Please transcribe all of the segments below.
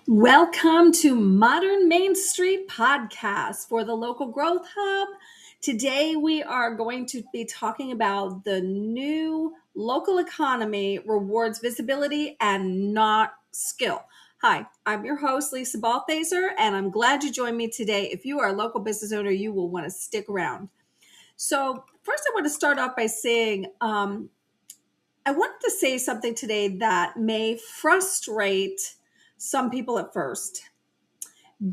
Welcome to Modern Main Street Podcast for the Local Growth Hub. Today we are going to be talking about the new local economy rewards visibility and not skill. Hi, I'm your host, Lisa Balthaser, and I'm glad you joined me today. If you are a local business owner, you will want to stick around. So first I want to start off by saying, I wanted to say something today that may frustrate some people at first.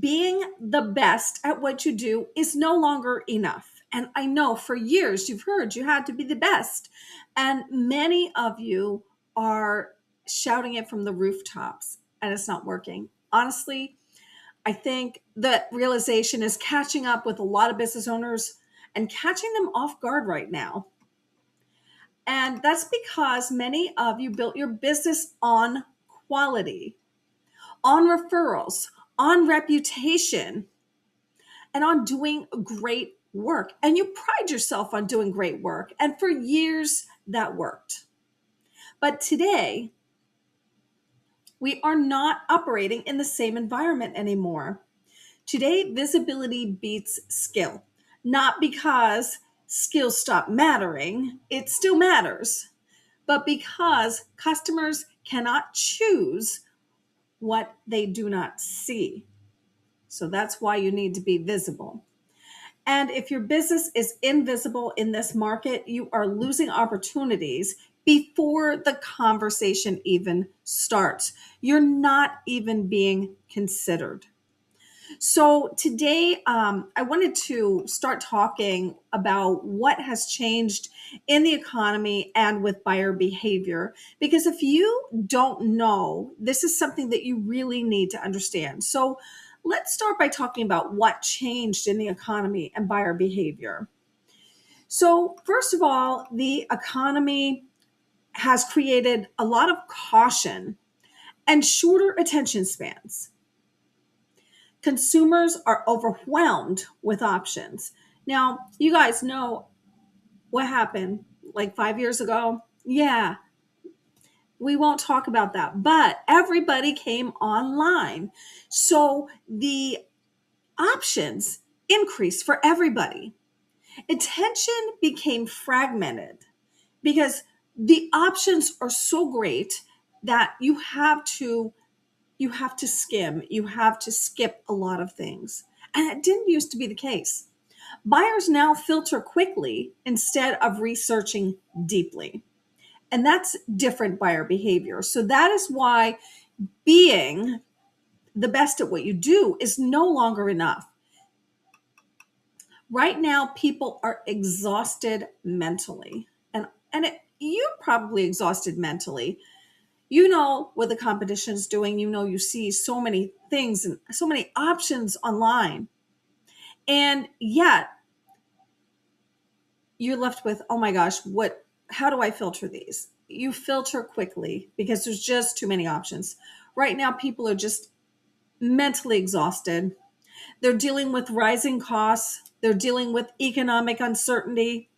Being the best at what you do is no longer enough. And I know for years you've heard you had to be the best. And many of you are shouting it from the rooftops, and it's not working. Honestly, I think that realization is catching up with a lot of business owners and catching them off guard right now. And that's because many of you built your business on quality, on referrals, on reputation, and on doing great work. And you pride yourself on doing great work. And for years, that worked. But today, we are not operating in the same environment anymore. Today, visibility beats skill, not because skill stopped mattering, it still matters, but because customers cannot choose what they do not see. So that's why you need to be visible. And if your business is invisible in this market, you are losing opportunities before the conversation even starts. You're not even being considered. So today, I wanted to start talking about what has changed in the economy and with buyer behavior. Because if you don't know, this is something that you really need to understand. So let's start by talking about what changed in the economy and buyer behavior. So first of all, the economy has created a lot of caution and shorter attention spans. Consumers are overwhelmed with options. Now, you guys know what happened like 5 years ago. Yeah, we won't talk about that, but everybody came online. So the options increased for everybody. Attention became fragmented because the options are so great that you have to skim, you have to skip a lot of things. And it didn't used to be the case. Buyers now filter quickly instead of researching deeply. And that's different buyer behavior. So that is why being the best at what you do is no longer enough. Right now, people are exhausted mentally. You're probably exhausted mentally. You know what the competition is doing. You know, you see so many things and so many options online. And yet you're left with, oh my gosh, how do I filter these? You filter quickly because there's just too many options. Right now, people are just mentally exhausted. They're dealing with rising costs. They're dealing with economic uncertainty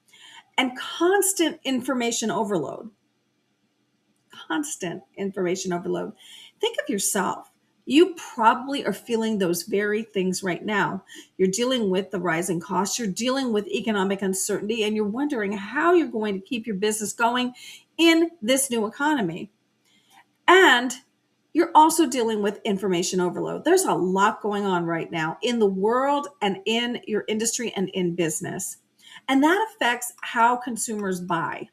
and constant information overload. Constant information overload. Think of yourself. You probably are feeling those very things right now. You're dealing with the rising costs, you're dealing with economic uncertainty, and you're wondering how you're going to keep your business going in this new economy. And you're also dealing with information overload. There's a lot going on right now in the world and in your industry and in business. And that affects how consumers buy.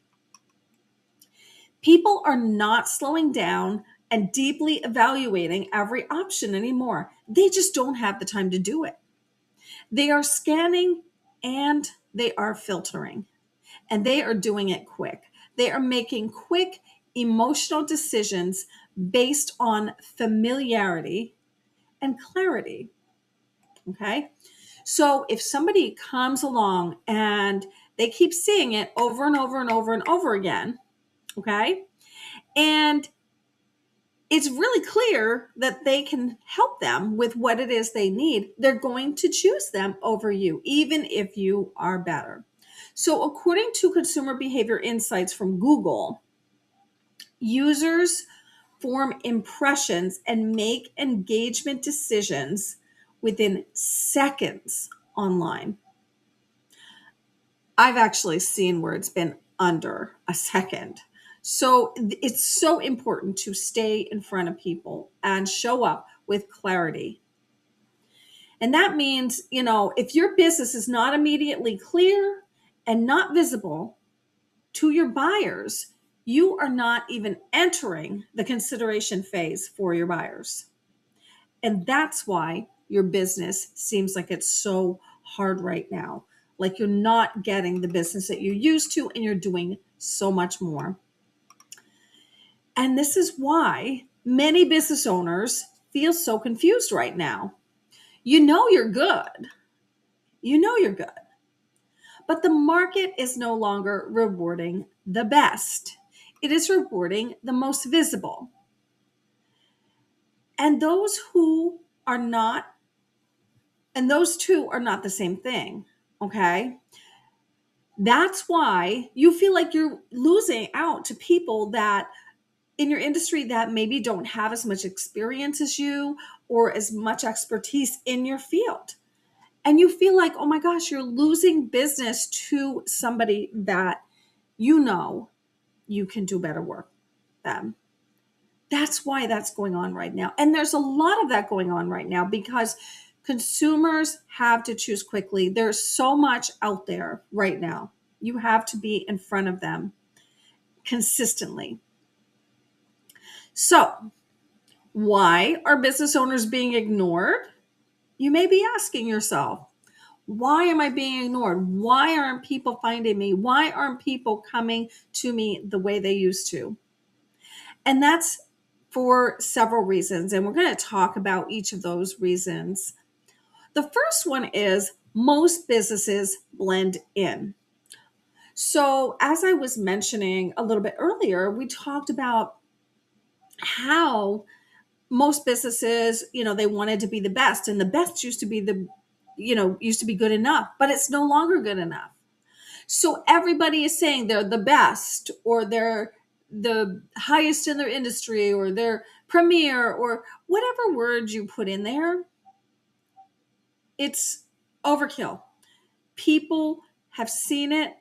People are not slowing down and deeply evaluating every option anymore. They just don't have the time to do it. They are scanning and they are filtering, and they are doing it quick. They are making quick emotional decisions based on familiarity and clarity. Okay. So if somebody comes along and they keep seeing it over and over and over and over again, okay, and it's really clear that they can help them with what it is they need, they're going to choose them over you, even if you are better. So according to Consumer Behavior Insights from Google, users form impressions, and make engagement decisions within seconds online. I've actually seen where it's been under a second. So it's so important to stay in front of people and show up with clarity. And that means, if your business is not immediately clear and not visible to your buyers, you are not even entering the consideration phase for your buyers. And that's why your business seems like it's so hard right now. Like you're not getting the business that you used to, and you're doing so much more. And this is why many business owners feel so confused right now. You know you're good. You know you're good. But the market is no longer rewarding the best. It is rewarding the most visible. And those two are not the same thing. Okay. That's why you feel like you're losing out to people that in your industry that maybe don't have as much experience as you or as much expertise in your field. And you feel like, oh my gosh, you're losing business to somebody that you can do better work than. That's why that's going on right now. And there's a lot of that going on right now because consumers have to choose quickly. There's so much out there right now. You have to be in front of them consistently. So, why are business owners being ignored? You may be asking yourself, why am I being ignored? Why aren't people finding me? Why aren't people coming to me the way they used to? And that's for several reasons. And we're going to talk about each of those reasons. The first one is most businesses blend in. So as I was mentioning a little bit earlier, we talked about how most businesses, they wanted to be the best, and the best used to be good enough, but it's no longer good enough. So everybody is saying they're the best, or they're the highest in their industry, or they're premier, or whatever words you put in there. It's overkill. People have seen it,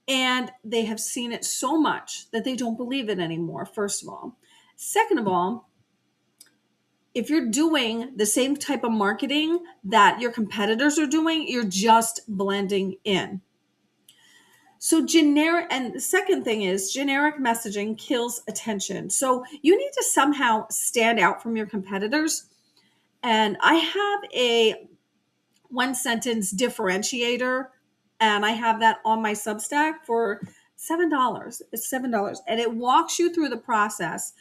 and they have seen it so much that they don't believe it anymore, first of all. Second of all, if you're doing the same type of marketing that your competitors are doing, you're just blending in. So and the second thing is generic messaging kills attention. So you need to somehow stand out from your competitors. And I have a one sentence differentiator, and I have that on my Substack for $7. It's $7. And it walks you through the process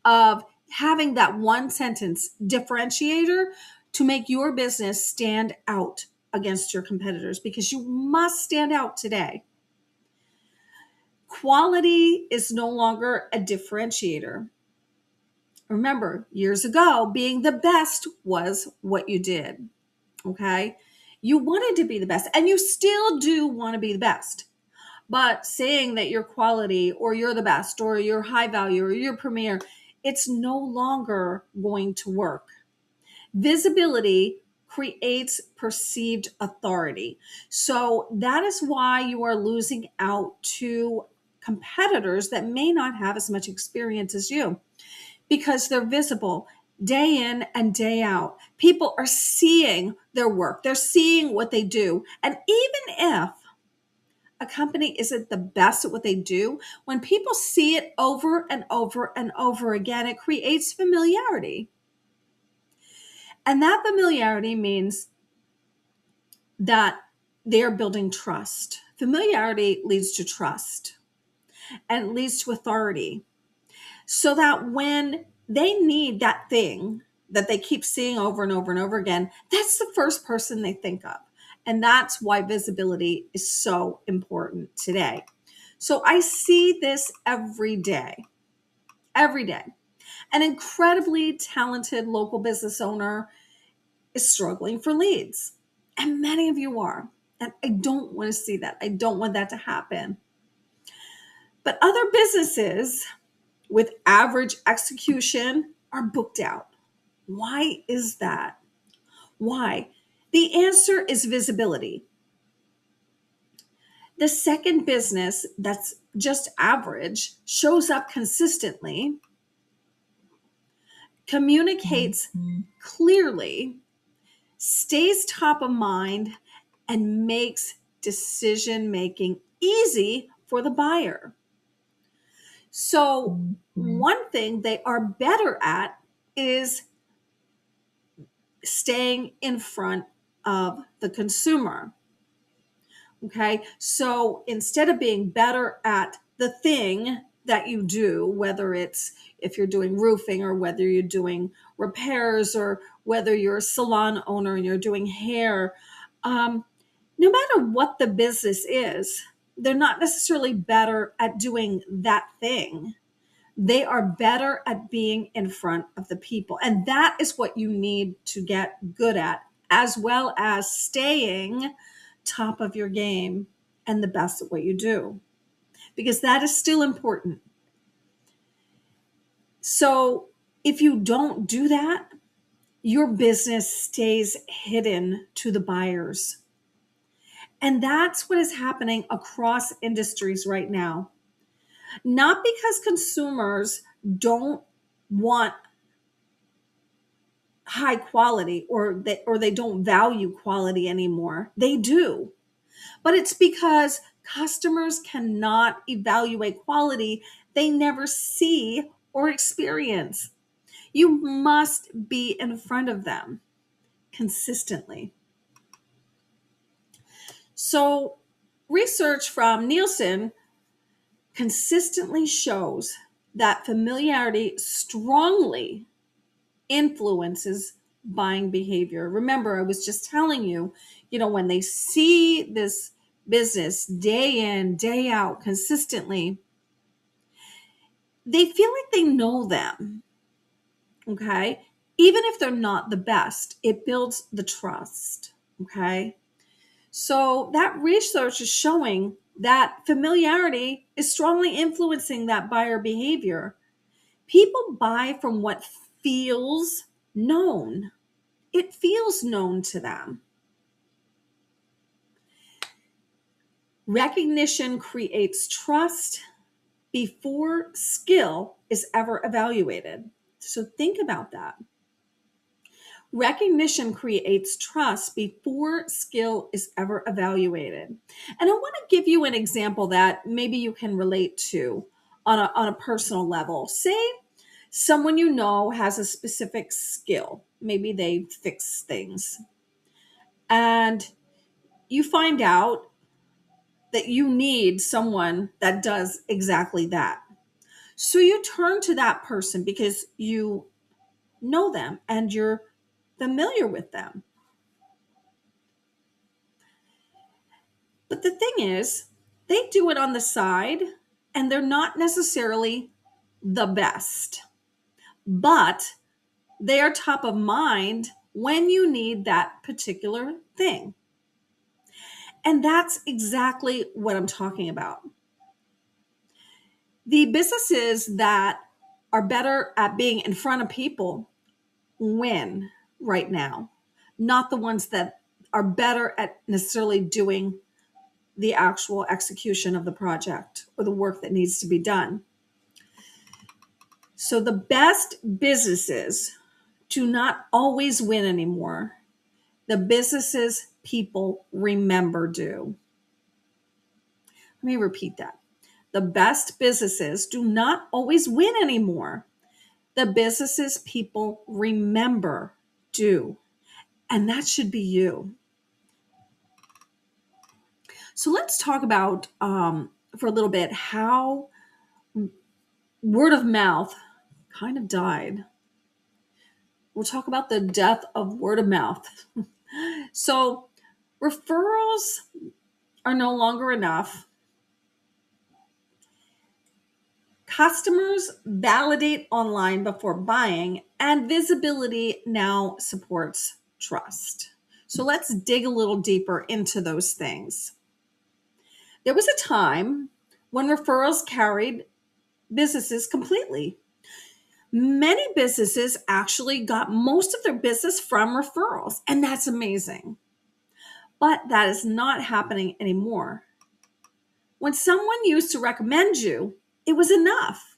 of having that one sentence differentiator to make your business stand out against your competitors, because you must stand out today. Quality is no longer a differentiator. Remember, years ago, being the best was what you did. Okay? You wanted to be the best, and you still do want to be the best. But saying that you're quality, or you're the best, or you're high value, or you're premier, it's no longer going to work. Visibility creates perceived authority. So that is why you are losing out to competitors that may not have as much experience as you, because they're visible day in and day out. People are seeing their work. They're seeing what they do. And even if a company isn't the best at what they do, when people see it over and over and over again, it creates familiarity. And that familiarity means that they are building trust. Familiarity leads to trust and leads to authority. So that when they need that thing that they keep seeing over and over and over again, that's the first person they think of. And that's why visibility is so important today. So I see this every day. An incredibly talented local business owner is struggling for leads. And many of you are. And I don't want to see that. I don't want that to happen. But other businesses with average execution are booked out. Why is that? Why? The answer is visibility. The second business that's just average shows up consistently, communicates clearly, stays top of mind, and makes decision making easy for the buyer. So, one thing they are better at is staying in front of the consumer. Okay. So instead of being better at the thing that you do, whether it's if you're doing roofing or whether you're doing repairs or whether you're a salon owner and you're doing hair, no matter what the business is, they're not necessarily better at doing that thing. They are better at being in front of the people. And that is what you need to get good at, as well as staying top of your game and the best at what you do, because that is still important. So if you don't do that, your business stays hidden to the buyers. And that's what is happening across industries right now. Not because consumers don't want high quality or they don't value quality anymore. They do. But it's because customers cannot evaluate quality they never see or experience. You must be in front of them consistently. So, research from Nielsen consistently shows that familiarity strongly influences buying behavior. Remember, I was just telling you, when they see this business day in, day out consistently, they feel like they know them. Okay. Even if they're not the best, it builds the trust. Okay. So that research is showing that familiarity is strongly influencing that buyer behavior. People buy from what feels known. It feels known to them. Recognition creates trust before skill is ever evaluated. So think about that. Recognition creates trust before skill is ever evaluated. And I want to give you an example that maybe you can relate to on a personal level. Say someone you know has a specific skill. Maybe they fix things. And you find out that you need someone that does exactly that. So you turn to that person because you know them and you're familiar with them. But the thing is, they do it on the side and they're not necessarily the best, but they are top of mind when you need that particular thing. And that's exactly what I'm talking about. The businesses that are better at being in front of people win right now, not the ones that are better at necessarily doing the actual execution of the project or the work that needs to be done. So the best businesses do not always win anymore. The businesses people remember do. Let me repeat that. The best businesses do not always win anymore. The businesses people remember do. And that should be you. So let's talk about for a little bit how word of mouth kind of died. We'll talk about the death of word of mouth. So referrals are no longer enough. Customers validate online before buying, and visibility now supports trust. So let's dig a little deeper into those things. There was a time when referrals carried businesses completely. Many businesses actually got most of their business from referrals, and that's amazing. But that is not happening anymore. When someone used to recommend you, it was enough.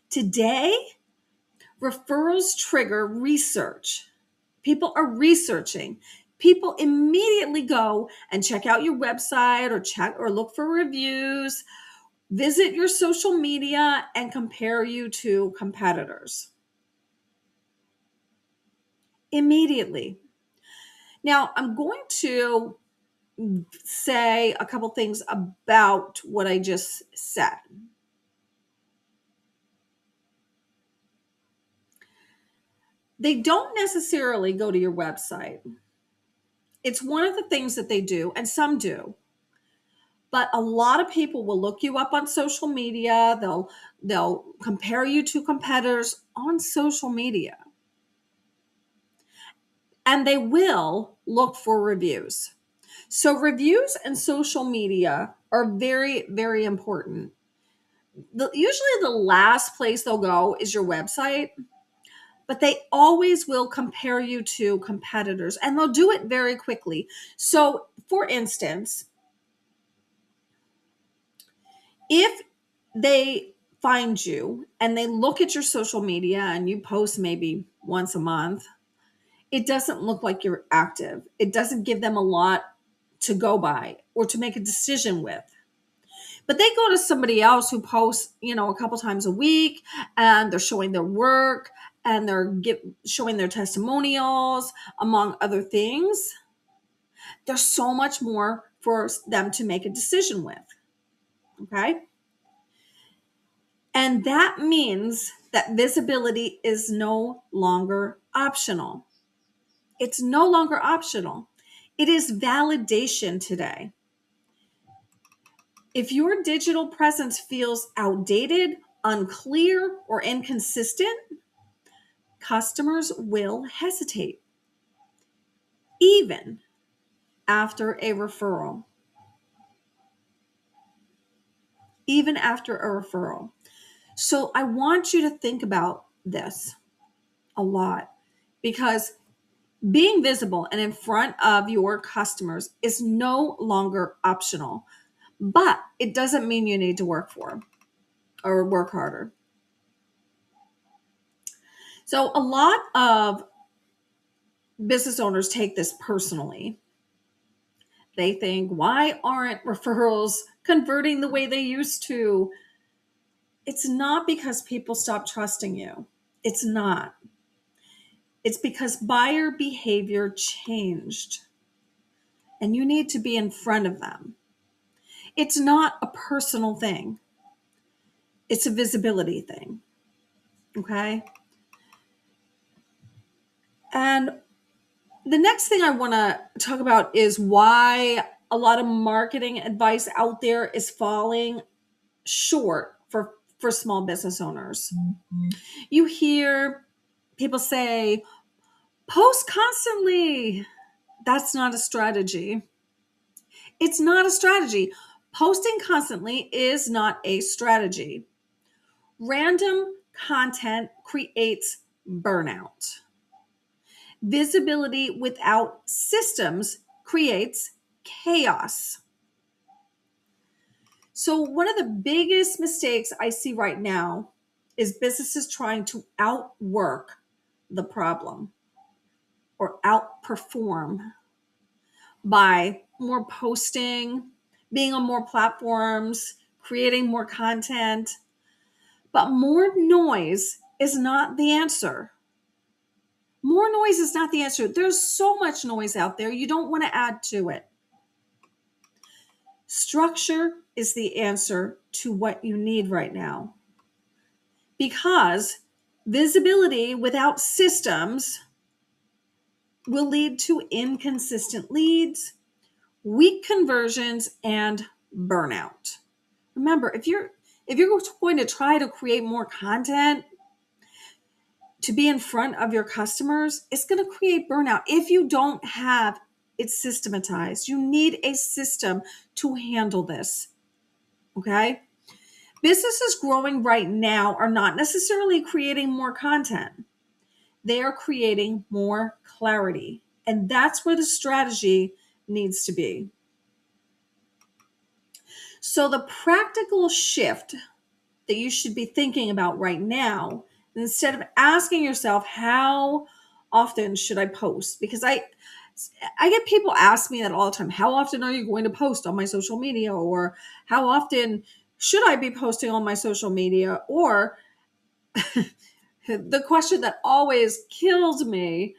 Today, referrals trigger research. People are researching. People immediately go and check out your website or check or look for reviews, visit your social media, and compare you to competitors. Immediately. Now, I'm going to say a couple things about what I just said. They don't necessarily go to your website. It's one of the things that they do, and some do. But a lot of people will look you up on social media. They'll compare you to competitors on social media. And they will look for reviews. So reviews and social media are very, very important. Usually the last place they'll go is your website, but they always will compare you to competitors, and they'll do it very quickly. So for instance, if they find you and they look at your social media and you post maybe once a month, it doesn't look like you're active. It doesn't give them a lot to go by or to make a decision with. But they go to somebody else who posts, a couple times a week, and they're showing their work and they're showing their testimonials, among other things. There's so much more for them to make a decision with. Okay. And that means that visibility is no longer optional. It's no longer optional. It is validation today. If your digital presence feels outdated, unclear, or inconsistent, customers will hesitate, even after a referral. Even after a referral. So I want you to think about this a lot, because being visible and in front of your customers is no longer optional, but it doesn't mean you need to work harder. So a lot of business owners take this personally. They think, why aren't referrals converting the way they used to? It's not because people stop trusting you. It's not. It's because buyer behavior changed, and you need to be in front of them. It's not a personal thing. It's a visibility thing. Okay? And the next thing I want to talk about is why a lot of marketing advice out there is falling short for small business owners. Mm-hmm. You hear people say, post constantly. That's not a strategy. It's not a strategy. Posting constantly is not a strategy. Random content creates burnout. Visibility without systems creates chaos. So one of the biggest mistakes I see right now is businesses trying to outwork the problem or outperform by more posting, being on more platforms, creating more content. But more noise is not the answer. More noise is not the answer. There's so much noise out there. You don't want to add to it. Structure is the answer to what you need right now. Because visibility without systems will lead to inconsistent leads, weak conversions, and burnout. Remember, if you're going to try to create more content to be in front of your customers, it's going to create burnout if you don't have it systematized. You need a system to handle this. Okay? Businesses growing right now are not necessarily creating more content. They are creating more clarity. And that's where the strategy needs to be. So the practical shift that you should be thinking about right now, instead of asking yourself, how often should I post? Because I get people ask me that all the time. How often are you going to post on my social media? Or how often should I be posting on my social media? Or the question that always killed me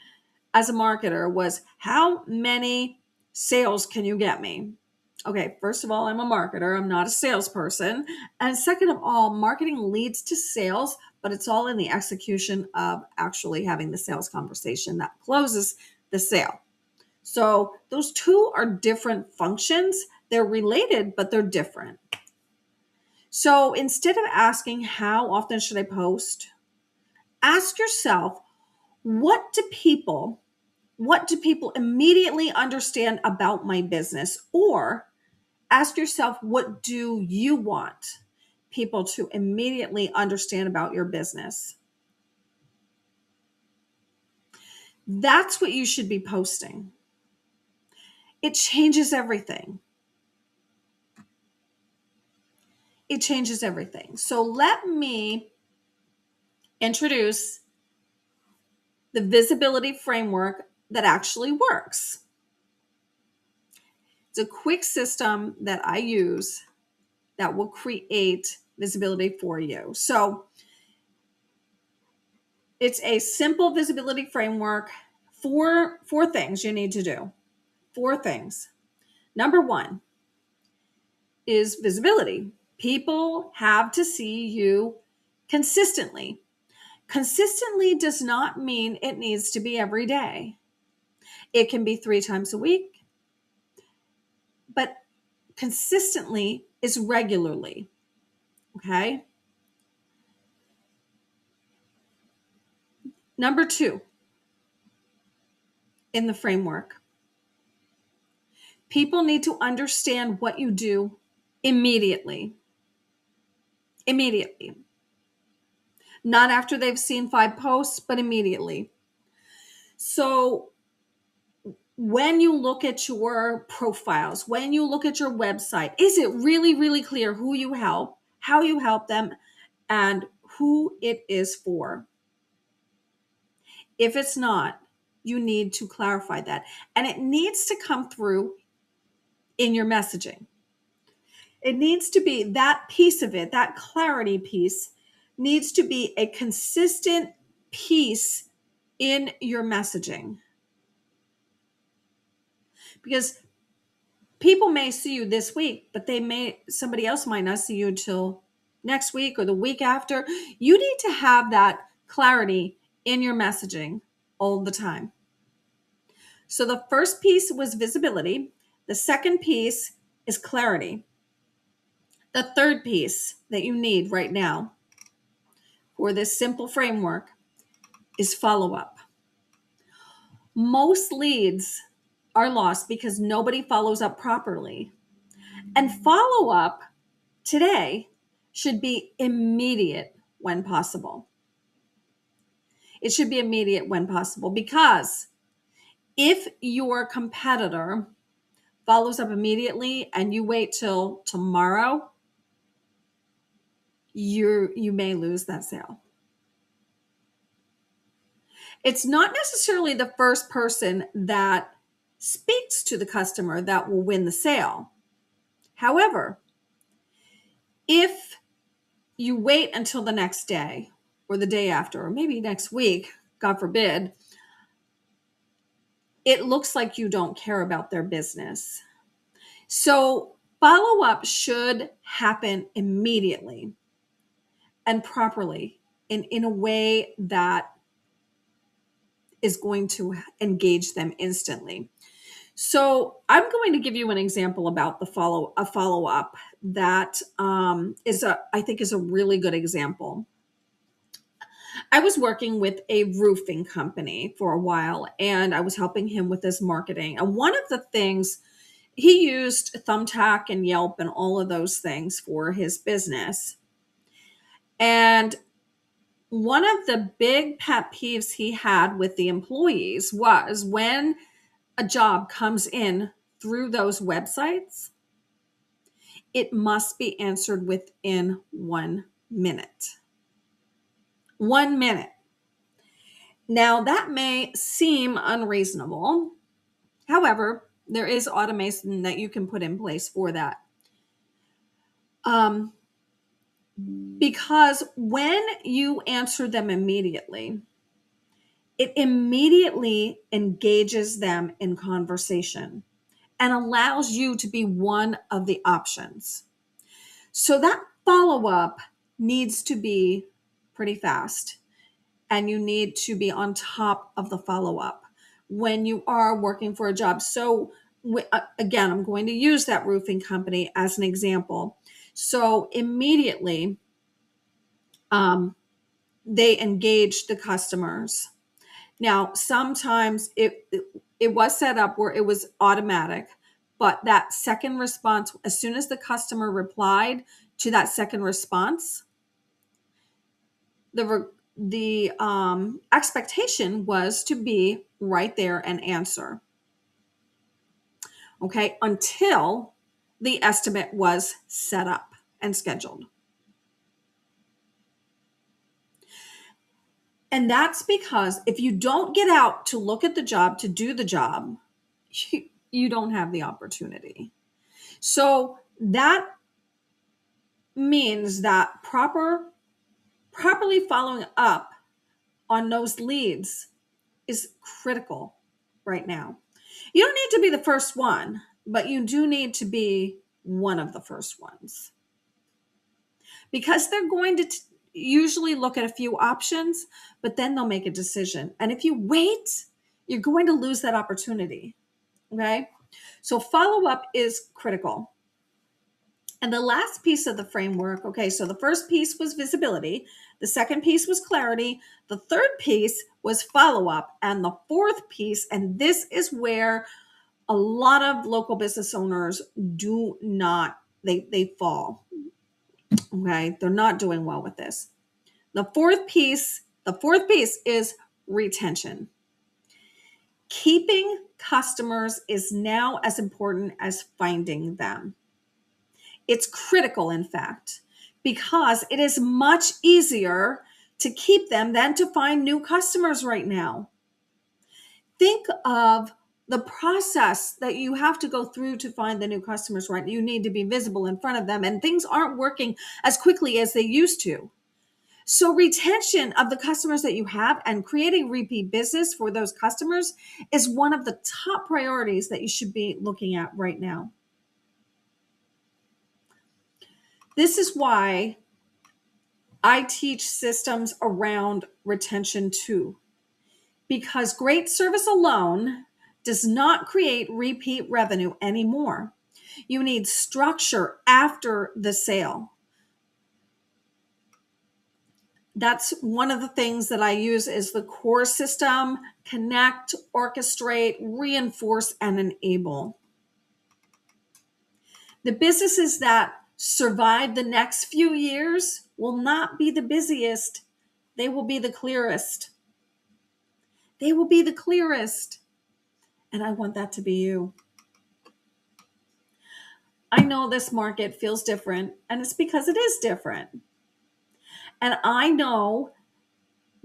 as a marketer was, how many sales can you get me? Okay, first of all, I'm a marketer. I'm not a salesperson. And second of all, marketing leads to sales, but it's all in the execution of actually having the sales conversation that closes the sale. So those two are different functions. They're related, but they're different. So instead of asking, how often should I post? Ask yourself, what do people immediately understand about my business? Or ask yourself, what do you want people to immediately understand about your business? That's what you should be posting. It changes everything. It changes everything. So let me introduce the visibility framework that actually works. It's a quick system that I use that will create visibility for you. So it's a simple visibility framework. Four things you need to do. 4 things. Number 1 is visibility. People have to see you consistently. Consistently does not mean it needs to be every day. It can be 3 times a week, but consistently is regularly. Okay? Number 2 in the framework. People need to understand what you do immediately. Immediately. Not after they've seen 5 posts, but immediately. So when you look at your profiles, when you look at your website, is it really, really clear who you help, how you help them, and who it is for? If it's not, you need to clarify that. And it needs to come through in your messaging. It needs to be that piece of it, that clarity piece needs to be a consistent piece in your messaging. Because people may see you this week, but somebody else might not see you until next week or the week after. You need to have that clarity in your messaging all the time. So the first piece was visibility. The second piece is clarity. The third piece that you need right now for this simple framework is follow-up. Most leads are lost because nobody follows up properly. And follow-up today should be immediate when possible. It should be immediate when possible, because if your competitor follows up immediately and you wait till tomorrow, you may lose that sale. It's not necessarily the first person that speaks to the customer that will win the sale. However, if you wait until the next day or the day after, or maybe next week, God forbid, it looks like you don't care about their business. So follow-up should happen immediately and properly in a way that is going to engage them instantly. So I'm going to give you an example about a follow-up that I think is a really good example. I was working with a roofing company for a while, and I was helping him with his marketing. And one of the things, he used Thumbtack and Yelp and all of those things for his business. And one of the big pet peeves he had with the employees was when a job comes in through those websites, it must be answered within 1 minute. 1 minute. Now, that may seem unreasonable. However, there is automation that you can put in place for that. Because when you answer them immediately, it immediately engages them in conversation and allows you to be one of the options. So that follow-up needs to be pretty fast, and you need to be on top of the follow-up when you are working for a job. So again, I'm going to use that roofing company as an example. So immediately, they engaged the customers. Now, sometimes it was set up where it was automatic, but that second response, as soon as the customer replied to that second response, the expectation was to be right there and answer. Okay, until the estimate was set up and scheduled. And that's because if you don't get out to look at the job, to do the job, you don't have the opportunity. So that means that properly following up on those leads is critical right now. You don't need to be the first one, but you do need to be one of the first ones, because they're going to usually look at a few options, but then they'll make a decision. And if you wait, you're going to lose that opportunity. Okay. So follow up is critical. And the last piece of the framework, okay, so the first piece was visibility. The second piece was clarity. The third piece was follow up. And the fourth piece, and this is where a lot of local business owners do not, they fall. Okay, they're not doing well with this. The fourth piece is retention. Keeping customers is now as important as finding them. It's critical, in fact, because it is much easier to keep them than to find new customers right now. Think of the process that you have to go through to find the new customers, right? You need to be visible in front of them, and things aren't working as quickly as they used to. So retention of the customers that you have and creating repeat business for those customers is one of the top priorities that you should be looking at right now. This is why I teach systems around retention too, because great service alone does not create repeat revenue anymore. You need structure after the sale. That's one of the things that I use is the core system: connect, orchestrate, reinforce, and enable. The businesses that survive the next few years will not be the busiest. They will be the clearest. They will be the clearest. And I want that to be you. I know this market feels different, and it's because it is different. And I know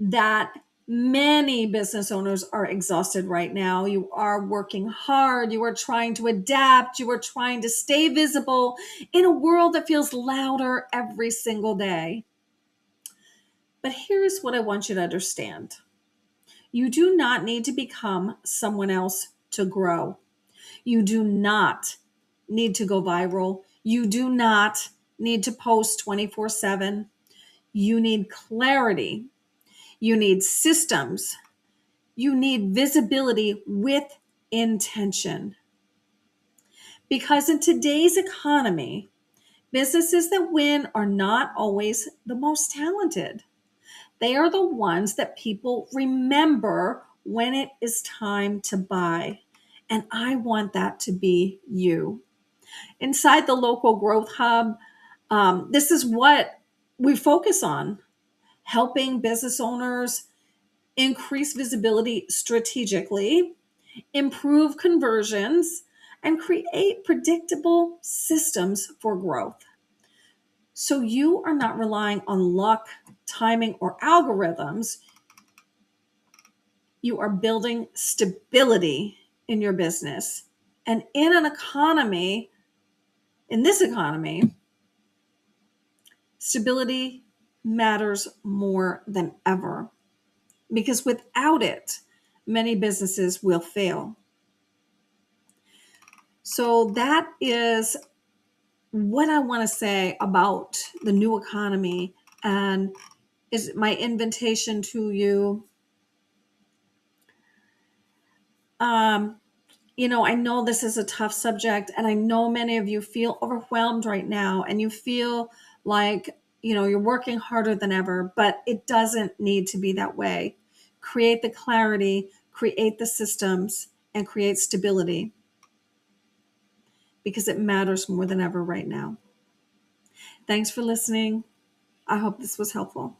that many business owners are exhausted right now. You are working hard. You are trying to adapt. You are trying to stay visible in a world that feels louder every single day. But here's what I want you to understand. You do not need to become someone else to grow. You do not need to go viral. You do not need to post 24/7. You need clarity. You need systems. You need visibility with intention. Because in today's economy, businesses that win are not always the most talented. They are the ones that people remember when it is time to buy. And I want that to be you. Inside the Local Growth Hub, this is what we focus on helping business owners increase visibility strategically, improve conversions, and create predictable systems for growth. So you are not relying on luck, timing, or algorithms. You are building stability in your business. And in an economy, in this economy, stability matters more than ever, because without it, many businesses will fail. So that is what I want to say about the new economy, and is my invitation to you. I know this is a tough subject, and I know many of you feel overwhelmed right now, and you feel like, you're working harder than ever, but it doesn't need to be that way. Create the clarity, create the systems, and create stability, because it matters more than ever right now. Thanks for listening. I hope this was helpful.